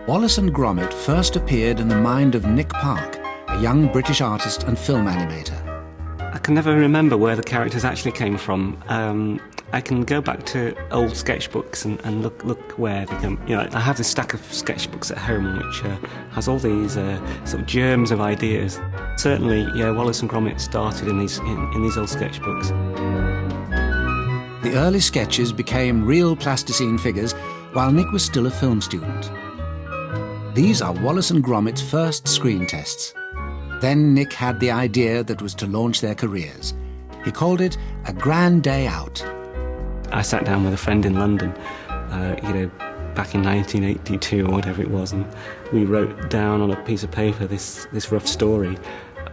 Wallace and Gromit first appeared in the mind of Nick Park, a young British artist and film animator. I can never remember where the characters actually came from. I can go back to old sketchbooks and look where they come. You know, I have this stack of sketchbooks at home which has all these sort of germs of ideas. Certainly, yeah, Wallace and Gromit started in these old sketchbooks. The early sketches became real plasticine figures while Nick was still a film student. These are Wallace and Gromit's first screen tests. Then Nick had the idea that was to launch their careers. He called it a grand day out. I sat down with a friend in London, back in 1982 or whatever it was, and we wrote down on a piece of paper this rough story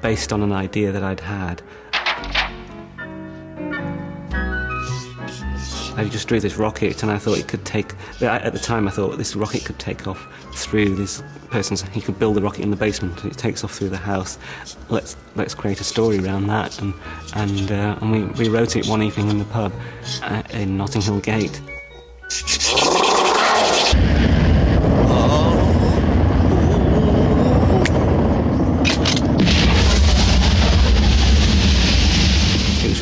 based on an idea that I'd had. I just drew this rocket, and I thought it could take. At the time, I thought this rocket could take off through this person's. He could build the rocket in the basement, and it takes off through the house. Let's create a story around that, and we wrote it one evening in the pub in Notting Hill Gate.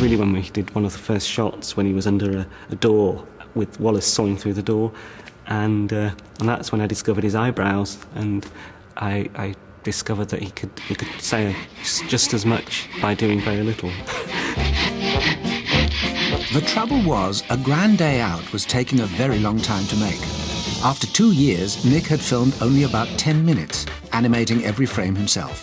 Really, when we did one of the first shots when he was under a door with Wallace sawing through the door, and that's when I discovered his eyebrows, and I discovered that he could say just as much by doing very little. The trouble was, A Grand Day Out was taking a very long time to make. After 2 years, Nick had filmed only about 10 minutes, animating every frame himself.